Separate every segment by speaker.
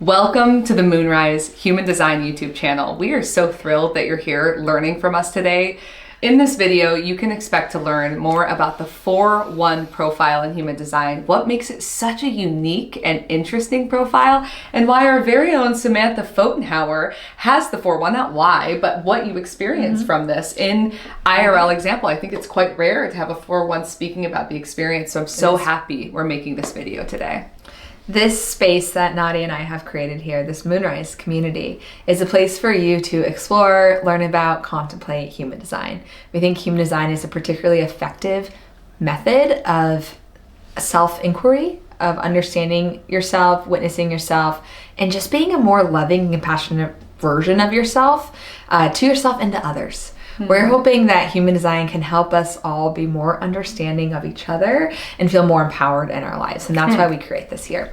Speaker 1: Welcome to the Moonrise Human Design YouTube channel. We are so thrilled that you're here learning from us today. In this video, you can expect to learn more about the 4-1 profile in human design, what makes it such a unique and interesting profile, and why our very own Samantha Fotenhauer has the 4-1, not why, but what you experience from this in IRL example. I think it's quite rare to have a 4-1 speaking about the experience, so I'm so happy we're making this video today.
Speaker 2: This space that Nadia and I have created here, this Moonrise community, is a place for you to explore, learn about, contemplate human design. We think human design is a particularly effective method of self-inquiry, of understanding yourself, witnessing yourself, and just being a more loving and compassionate version of yourself, to yourself and to others. We're hoping that human design can help us all be more understanding of each other and feel more empowered in our lives. And that's why we create this here.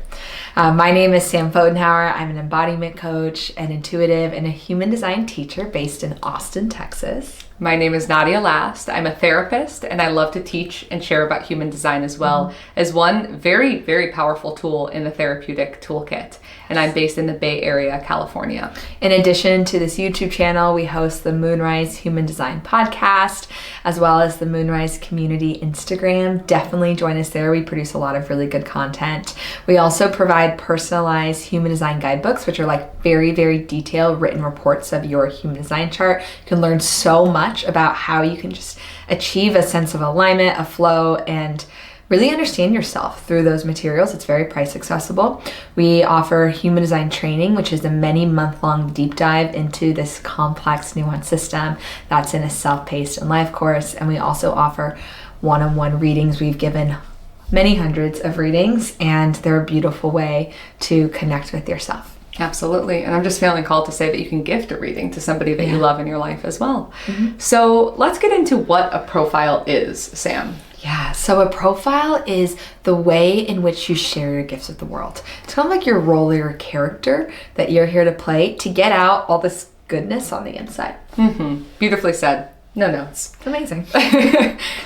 Speaker 2: My name is Sam Fotenhauer. I'm an embodiment coach, an intuitive, and a human design teacher based in Austin, Texas.
Speaker 1: My name is Nadia Last. I'm a therapist, and I love to teach and share about human design as well as one very, very powerful tool in the therapeutic toolkit. And I'm based in the Bay Area, California.
Speaker 2: In addition to this YouTube channel, we host the Moonrise Human Design podcast, as well as the Moonrise Community Instagram. Definitely join us there. We produce a lot of really good content. We also provide personalized human design guidebooks, which are like very, very detailed written reports of your human design chart. You can learn so much about how you can just achieve a sense of alignment, a flow, and really understand yourself through those materials. It's very price accessible. We offer human design training, which is a many month-long deep dive into this complex nuanced system that's in a self-paced and live course. And we also offer one-on-one readings. We've given many hundreds of readings, and they're a beautiful way to connect with yourself.
Speaker 1: Absolutely. And I'm just feeling called to say that you can gift a reading to somebody that you love in your life as well. So let's get into what a profile is, Sam.
Speaker 2: Yeah, so a profile is the way in which you share your gifts with the world. It's kind of like your role or your character that you're here to play to get out all this goodness on the inside.
Speaker 1: Beautifully said. No notes.
Speaker 2: It's amazing.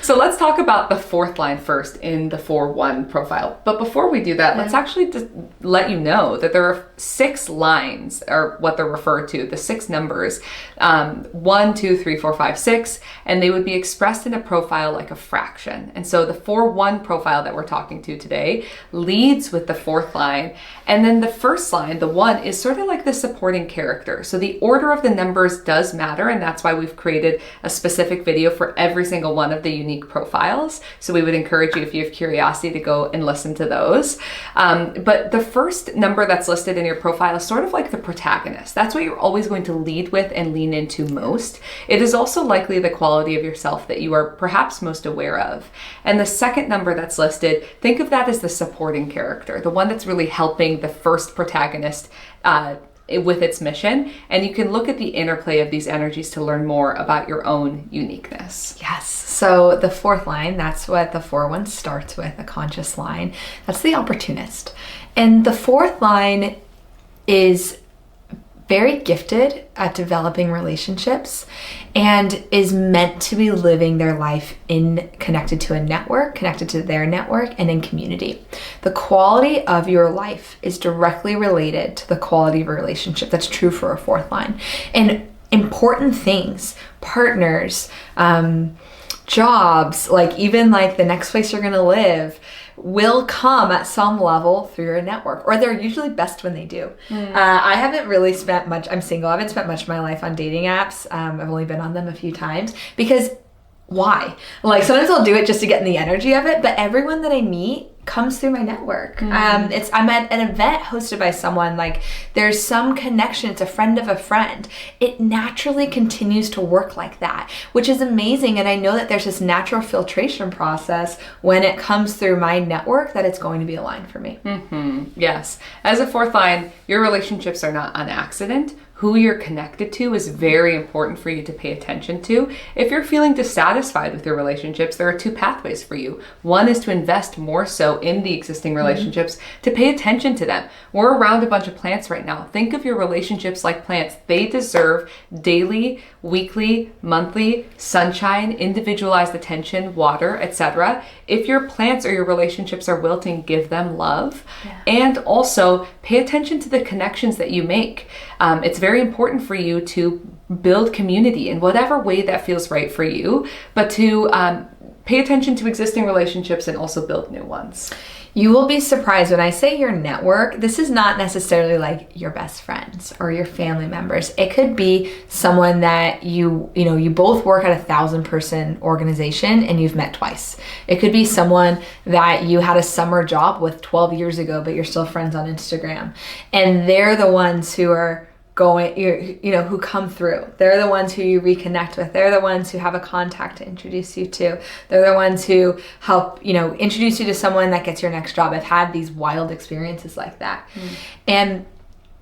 Speaker 1: So let's talk about the fourth line first in the 4-1 profile. But before we do that, let's actually just let you know that there are 6 lines, or what they're referred to, the 6 numbers, 1, 2, 3, 4, 5, 6, and they would be expressed in a profile like a fraction. And so the 4-1 profile that we're talking to today leads with the 4th line. And then the first line, the 1, is sort of like the supporting character. So the order of the numbers does matter, and that's why we've created a specific video for every single one of the unique profiles. So we would encourage you, if you have curiosity, to go and listen to those. But the first number that's listed in your profile is sort of like the protagonist. That's what you're always going to lead with and lean into most. It is also likely the quality of yourself that you are perhaps most aware of. And the second number that's listed, think of that as the supporting character, the one that's really helping the first protagonist with its mission. And you can look at the interplay of these energies to learn more about your own uniqueness.
Speaker 2: Yes. So the 4th line, that's what the 4-1 starts with, a conscious line. That's the opportunist. And the 4th line is very gifted at developing relationships and is meant to be living their life connected to a network, connected to their network, and in community. The quality of your life is directly related to the quality of a relationship. That's true for a 4th line. And important things, partners, jobs, like even like the next place you're gonna live, will come at some level through your network, or they're usually best when they do. I haven't really spent much, I'm single, I haven't spent much of my life on dating apps. I've only been on them a few times because why? Like sometimes I'll do it just to get in the energy of it, but everyone that I meet comes through my network. I'm at an event hosted by someone, like there's some connection, it's a friend of a friend. It naturally continues to work like that, which is amazing. And I know that there's this natural filtration process when it comes through my network that it's going to be aligned for me.
Speaker 1: Yes. As a 4th line, your relationships are not on accident. who you're connected to is very important for you to pay attention to. If you're feeling dissatisfied with your relationships, there are two pathways for you. One is to invest more so in the existing relationships, to pay attention to them. We're around a bunch of plants right now. Think of your relationships like plants. They deserve daily, weekly, monthly sunshine, individualized attention, water, etc. If your plants or your relationships are wilting, give them love. And also pay attention to the connections that you make. It's very important for you to build community in whatever way that feels right for you, but to pay attention to existing relationships and also build new ones.
Speaker 2: You will be surprised when I say your network. This is not necessarily like your best friends or your family members. It could be someone that you both work at a 1,000-person organization and you've met twice. It could be someone that you had a summer job with 12 years ago, but you're still friends on Instagram. And they're the ones who are who come through. They're the ones who you reconnect with. They're the ones who have a contact to introduce you to. They're the ones who help, introduce you to someone that gets your next job. I've had these wild experiences like that. And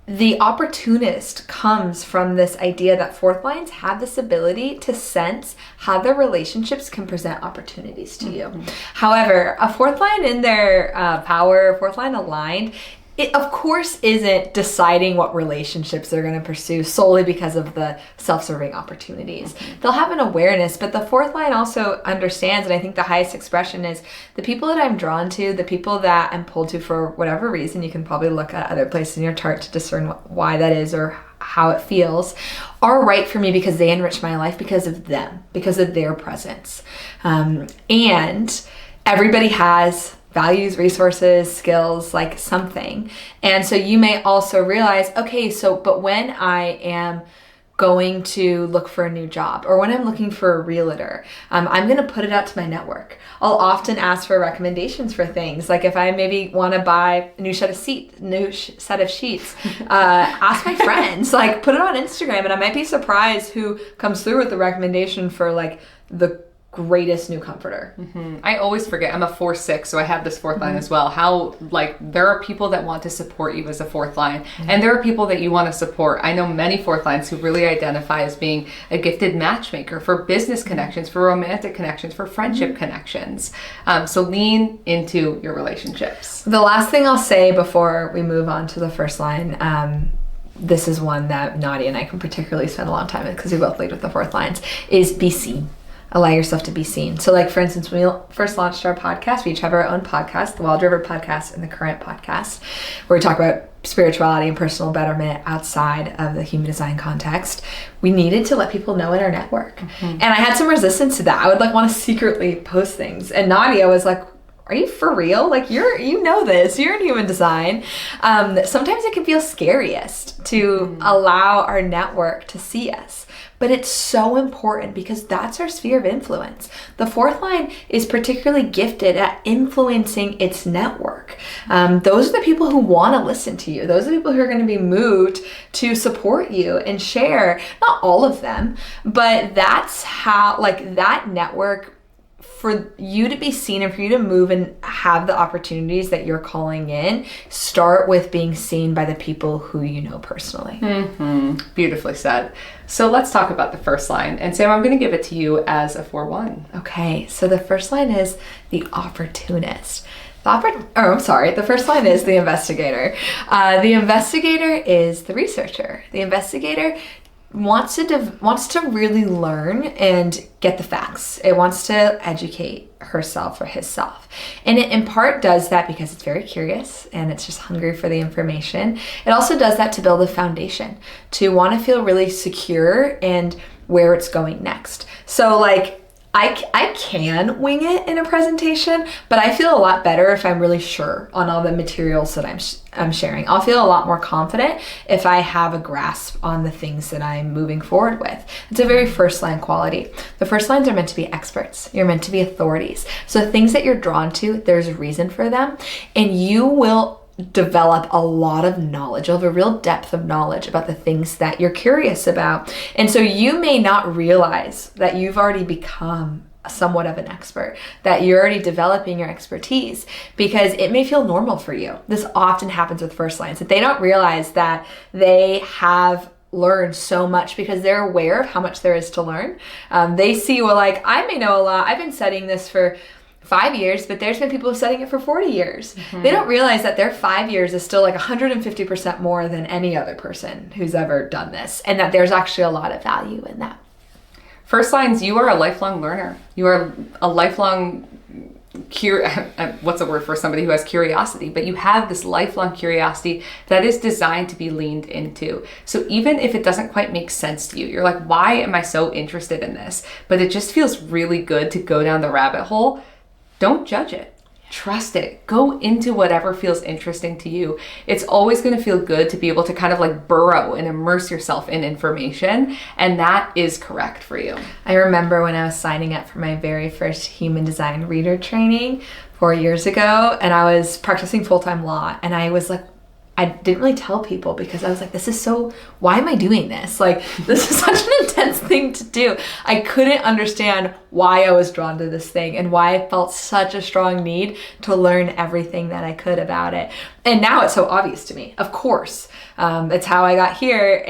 Speaker 2: the opportunist comes from this idea that fourth lines have this ability to sense how their relationships can present opportunities to you. However, a fourth line in their power, fourth line aligned, it of course isn't deciding what relationships they're going to pursue solely because of the self-serving opportunities. They'll have an awareness, but the fourth line also understands, and I think the highest expression is the people that I'm drawn to, the people that I'm pulled to for whatever reason. You can probably look at other places in your chart to discern why that is or how it feels, are right for me because they enrich my life because of them, because of their presence. And everybody has values, resources, skills, like something. And so you may also realize, okay, but when I am going to look for a new job or when I'm looking for a realtor, I'm going to put it out to my network. I'll often ask for recommendations for things. Like if I maybe want to buy a new set of sheets, ask my friends, like put it on Instagram, and I might be surprised who comes through with the recommendation for like the greatest new comforter.
Speaker 1: I always forget I'm a 4/6, so I have this fourth line as well. How there are people that want to support you as a fourth line, and there are people that you want to support. I know many fourth lines who really identify as being a gifted matchmaker for business connections, for romantic connections, for friendship connections. So lean into your relationships.
Speaker 2: The last thing I'll say before we move on to the first line, this is one that Nadia and I can particularly spend a long time with because we both lead with the fourth lines, is be seen. Allow yourself to be seen. So like, for instance, when we first launched our podcast, we each have our own podcast, the Wild River podcast and the Current podcast, where we talk about spirituality and personal betterment outside of the human design context. We needed to let people know in our network. And I had some resistance to that. I would want to secretly post things. And Nadia was like, are you for real? Like you know this, you're in human design. Sometimes it can feel scariest to allow our network to see us. But it's so important because that's our sphere of influence. The fourth line is particularly gifted at influencing its network. Those are the people who want to listen to you. Those are the people who are going to be moved to support you and share. Not all of them, but that's how, that network, for you to be seen and for you to move and have the opportunities that you're calling in, start with being seen by the people who you know personally.
Speaker 1: Beautifully said. So let's talk about the first line. And Sam, I'm going to give it to you as a 4/1.
Speaker 2: Okay, so the first line is the opportunist. The first line is the investigator. The investigator is the researcher. The investigator wants to really learn and get the facts. It wants to educate herself or himself. And it in part does that because it's very curious and it's just hungry for the information. It also does that to build a foundation, to want to feel really secure and where it's going next. So I can wing it in a presentation, but I feel a lot better if I'm really sure on all the materials that I'm sharing. I'll feel a lot more confident if I have a grasp on the things that I'm moving forward with. It's a very first line quality. The first lines are meant to be experts. You're meant to be authorities. So things that you're drawn to, there's a reason for them, and you will develop a lot of knowledge. You'll have a real depth of knowledge about the things that you're curious about. And so you may not realize that you've already become somewhat of an expert, that you're already developing your expertise, because it may feel normal for you. This often happens with first lines, that they don't realize that they have learn so much because they're aware of how much there is to learn. They see, well, like, I may know a lot. I've been studying this for 5 years, but there's been people studying it for 40 years. They don't realize that their 5 years is still like 150% more than any other person who's ever done this, and that there's actually a lot of value in that.
Speaker 1: First lines, you are a lifelong learner. You are a lifelong what's a word for somebody who has curiosity, but you have this lifelong curiosity that is designed to be leaned into. So even if it doesn't quite make sense to you, you're like, why am I so interested in this? But it just feels really good to go down the rabbit hole. Don't judge it. Trust it. Go into whatever feels interesting to you. It's always going to feel good to be able to kind of like burrow and immerse yourself in information, and that is correct for you.
Speaker 2: I remember when I was signing up for my very first human design reader training 4 years ago, and I was practicing full-time law, and I was like, I didn't really tell people because I was like, why am I doing this? Like, this is such an intense thing to do. I couldn't understand why I was drawn to this thing and why I felt such a strong need to learn everything that I could about it. And now it's so obvious to me, of course. It's how I got here,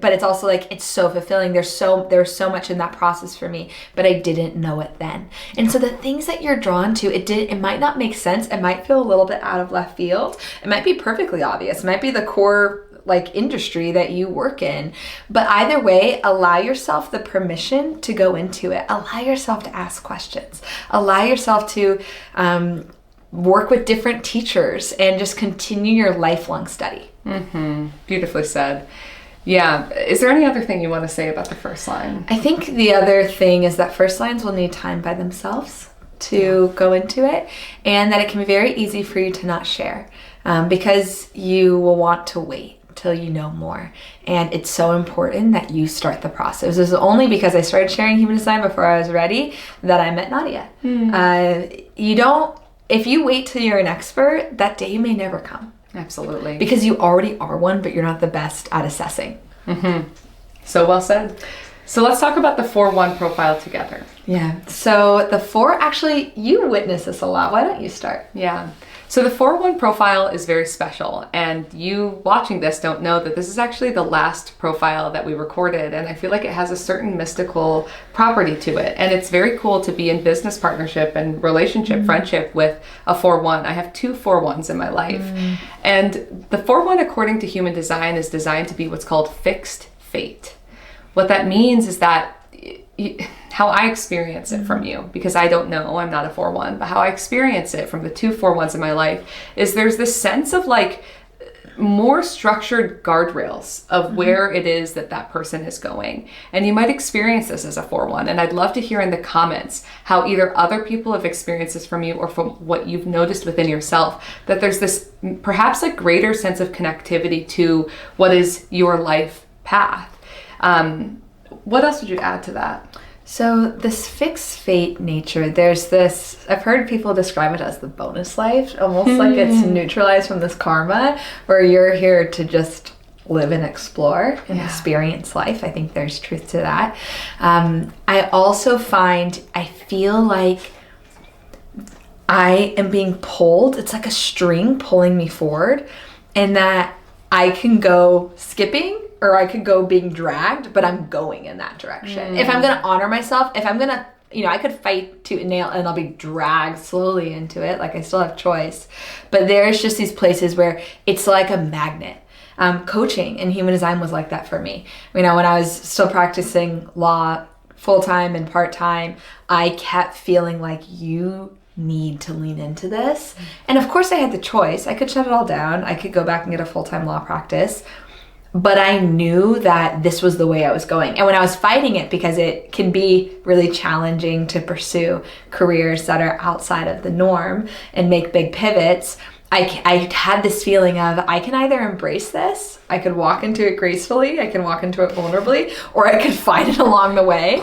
Speaker 2: but it's also like, it's so fulfilling. There's so much in that process for me, but I didn't know it then. And so the things that you're drawn to, it might not make sense. It might feel a little bit out of left field. It might be perfectly obvious. It might be the core like industry that you work in, but either way, allow yourself the permission to go into it. Allow yourself to ask questions. Allow yourself to work with different teachers and just continue your lifelong study.
Speaker 1: Beautifully said. Yeah. Is there any other thing you want to say about the first line?
Speaker 2: I think the other thing is that first lines will need time by themselves to go into it, and that it can be very easy for you to not share because you will want to wait till you know more. And it's so important that you start the process. It was only because I started sharing human design before I was ready that I met Nadia. If you wait till you're an expert, that day may never come.
Speaker 1: Absolutely.
Speaker 2: Because you already are one, but you're not the best at assessing.
Speaker 1: So well said. So let's talk about the 4-1 profile together.
Speaker 2: Yeah. So the 4, actually, you witness this a lot. Why don't you start?
Speaker 1: Yeah. So the 4-1 profile is very special, and you watching this don't know that this is actually the last profile that we recorded, and I feel like it has a certain mystical property to it, and it's very cool to be in business partnership and relationship, friendship with a 4-1. I have 2 4-1s in my life, and the 4-1, according to human design, is designed to be what's called fixed fate. What that means is that how I experience it from you, because I don't know, I'm not a 4-1, but how I experience it from the 2 4-1s in my life is there's this sense of like more structured guardrails of where it is that person is going. And you might experience this as a 4-1. And I'd love to hear in the comments how either other people have experienced this from you or from what you've noticed within yourself, that there's this perhaps a greater sense of connectivity to what is your life path. What else would you add to that?
Speaker 2: So this fixed fate nature, there's this, I've heard people describe it as the bonus life, almost like it's neutralized from this karma, where you're here to just live and explore and experience life. I think there's truth to that. I also I feel like I am being pulled. It's like a string pulling me forward, and that I can go skipping or I could go being dragged, but I'm going in that direction. If I'm going to honor myself, if I'm going to, I could fight tooth and nail and I'll be dragged slowly into it. Like I still have choice. But there's just these places where it's like a magnet. Coaching in human design was like that for me. When I was still practicing law full-time and part-time, I kept feeling like you need to lean into this. And of course I had the choice. I could shut it all down. I could go back and get a full-time law practice. But I knew that this was the way I was going. And when I was fighting it, because it can be really challenging to pursue careers that are outside of the norm and make big pivots, I had this feeling of I can either embrace this, I could walk into it gracefully, I can walk into it vulnerably, or I could fight it along the way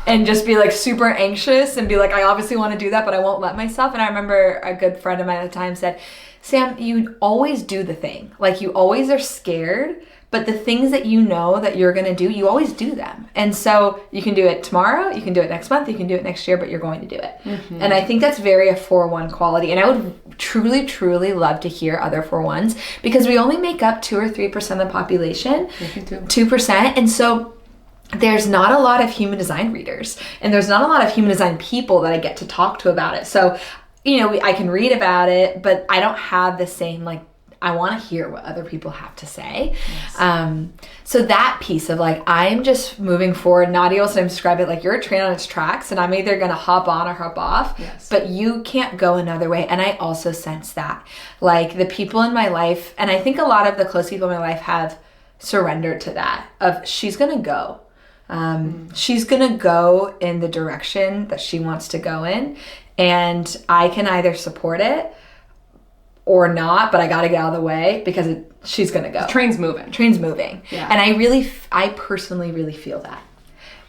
Speaker 2: and just be like super anxious and be like, I obviously want to do that, but I won't let myself. And I remember a good friend of mine at the time said, Sam, you always do the thing. Like you always are scared, but the things that you know that you're going to do, you always do them. And so you can do it tomorrow, you can do it next month, you can do it next year, but you're going to do it. And I think that's very a 4-1 quality. And I would truly, truly love to hear other 4-1s, because we only make up 2 or 3% of the population, 2%. And so there's not a lot of human design readers, and there's not a lot of human design people that I get to talk to about it. So, I can read about it, but I don't have the same, like, I want to hear what other people have to say. Yes. So that piece of like, I'm just moving forward. Nadia also described it like you're a train on its tracks, and I'm either going to hop on or hop off, but you can't go another way. And I also sense that, like, the people in my life, and I think a lot of the close people in my life have surrendered to that of she's going to go. She's going to go in the direction that she wants to go in, and I can either support it or not, but I got to get out of the way because she's going to go.
Speaker 1: The train's moving.
Speaker 2: Yeah. And I personally really feel that.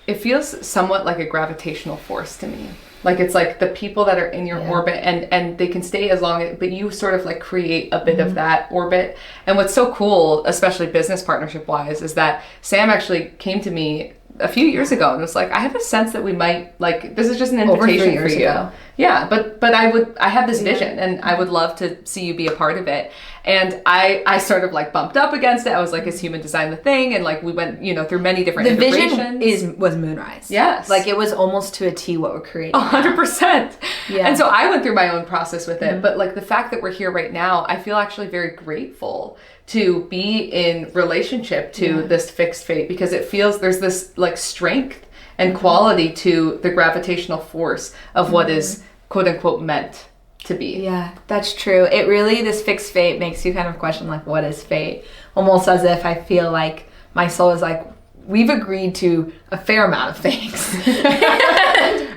Speaker 1: It feels somewhat like a gravitational force to me. Like, it's like the people that are in your orbit, and they can stay as long, but you sort of like create a bit of that orbit. And what's so cool, especially business partnership wise, is that Sam actually came to me a few years ago and was like, I have a sense that we might, like, this is just an invitation for you. Ago. Yeah, but I have this vision, and I would love to see you be a part of it. And I sort of like bumped up against it. I was like, is human design the thing? And like we went, through many different iterations.
Speaker 2: The vision was Moonrise.
Speaker 1: Yes.
Speaker 2: Like it was almost to a T what we're creating.
Speaker 1: 100%. Yeah. And so I went through my own process with it. But like the fact that we're here right now, I feel actually very grateful to be in relationship to this fixed fate, because it feels there's this like strength and quality to the gravitational force of what is quote unquote meant to be.
Speaker 2: Yeah, that's true. It really, this fixed fate makes you kind of question like, what is fate? Almost as if I feel like my soul is like, we've agreed to a fair amount of things.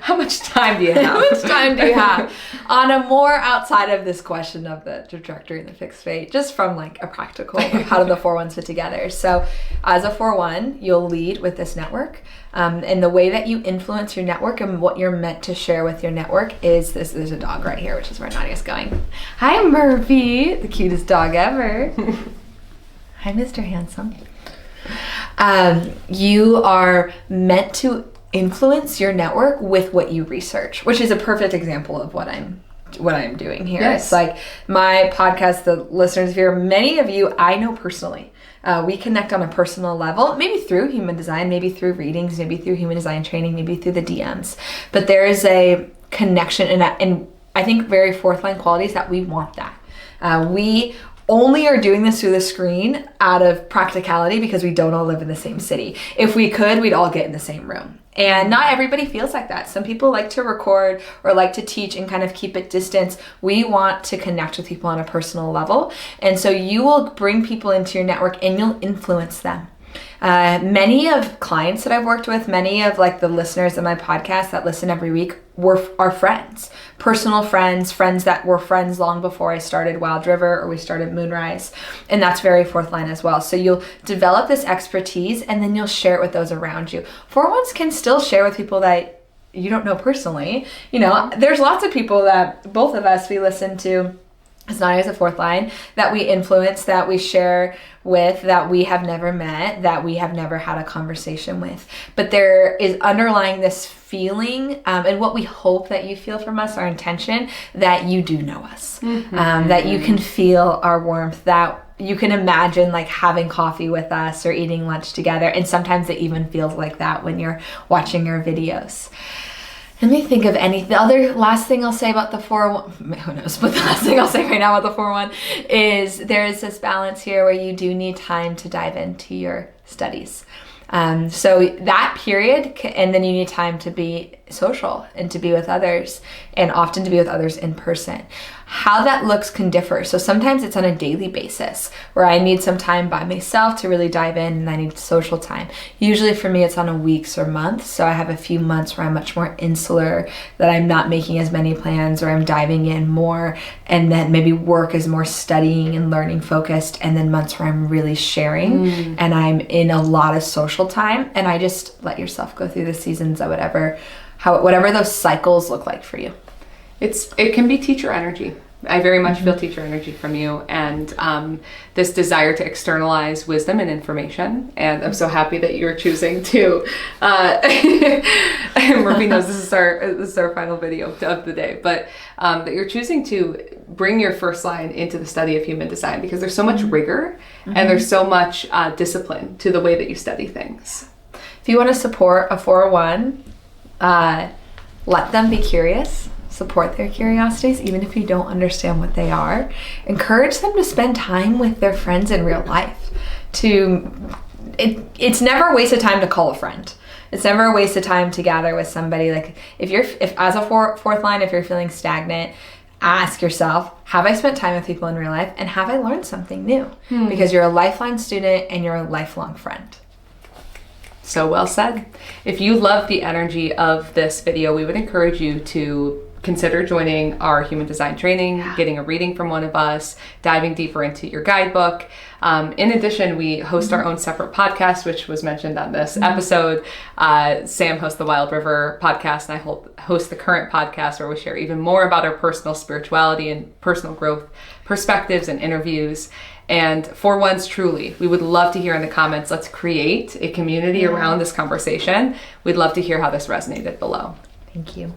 Speaker 1: How much time do you have?
Speaker 2: How much time do you have? On a more outside of this question of the trajectory and the fixed fate, just from like a practical, how do the 4-1s fit together? So as a 4-1, you'll lead with this network. And the way that you influence your network and what you're meant to share with your network is this. There's a dog right here, which is where Nadia's going. Hi, Murphy, the cutest dog ever. Hi, Mr. Handsome. You are meant to influence your network with what you research, which is a perfect example of what I'm doing here.
Speaker 1: Yes.
Speaker 2: It's like my podcast, the listeners here, many of you I know personally. We connect on a personal level, maybe through human design, maybe through readings, maybe through human design training, maybe through the DMs. But there is a connection, and I think very 4th line qualities that we want that. We only are doing this through the screen out of practicality because we don't all live in the same city. If we could, we'd all get in the same room. And not everybody feels like that. Some people like to record or like to teach and kind of keep it distance. We want to connect with people on a personal level. And so you will bring people into your network and you'll influence them. Many of clients that I've worked with, many of like the listeners of my podcast that listen every week are friends, personal friends that were friends long before I started Wild River or we started Moonrise. And that's very 4th line as well. So you'll develop this expertise and then you'll share it with those around you. 4-1s can still share with people that you don't know personally. There's lots of people that both of us, we listen to, as Nadia as a 4th line, that we influence, that we share with, that we have never met, that we have never had a conversation with. But there is underlying this feeling, and what we hope that you feel from us, our intention, that you do know us, that you can feel our warmth, that you can imagine like having coffee with us or eating lunch together. And sometimes it even feels like that when you're watching your videos. Let me think of the other last thing I'll say about the 4-1, who knows, but the last thing I'll say right now about the 4-1 is there is this balance here where you do need time to dive into your studies. So that period, and then you need time to be social and to be with others, and often to be with others in person. How that looks can differ. So sometimes it's on a daily basis where I need some time by myself to really dive in and I need social time. Usually for me, it's on a weeks or months. So I have a few months where I'm much more insular, that I'm not making as many plans or I'm diving in more. And then maybe work is more studying and learning focused. And then months where I'm really sharing and I'm in a lot of social time. And I just let yourself go through the seasons of whatever those cycles look like for you.
Speaker 1: It can be teacher energy. I very much feel teacher energy from you, and this desire to externalize wisdom and information. And I'm so happy that you're choosing to. Murphy knows this is our final video of the day, but that you're choosing to bring your first line into the study of human design, because there's so much rigor and there's so much discipline to the way that you study things.
Speaker 2: If you want to support a 401, let them be curious. Support their curiosities, even if you don't understand what they are. Encourage them to spend time with their friends in real life. It's never a waste of time to call a friend. It's never a waste of time to gather with somebody. Like if as a fourth line, if you're feeling stagnant, ask yourself, have I spent time with people in real life, and have I learned something new? Because you're a lifelong student and you're a lifelong friend.
Speaker 1: So well said. If you love the energy of this video, we would encourage you to consider joining our human design training, getting a reading from one of us, diving deeper into your guidebook. In addition, we host our own separate podcast, which was mentioned on this episode. Sam hosts the Wild River podcast, and I host the Current podcast, where we share even more about our personal spirituality and personal growth perspectives and interviews. And for once, truly, we would love to hear in the comments. Let's create a community around this conversation. We'd love to hear how this resonated below.
Speaker 2: Thank you.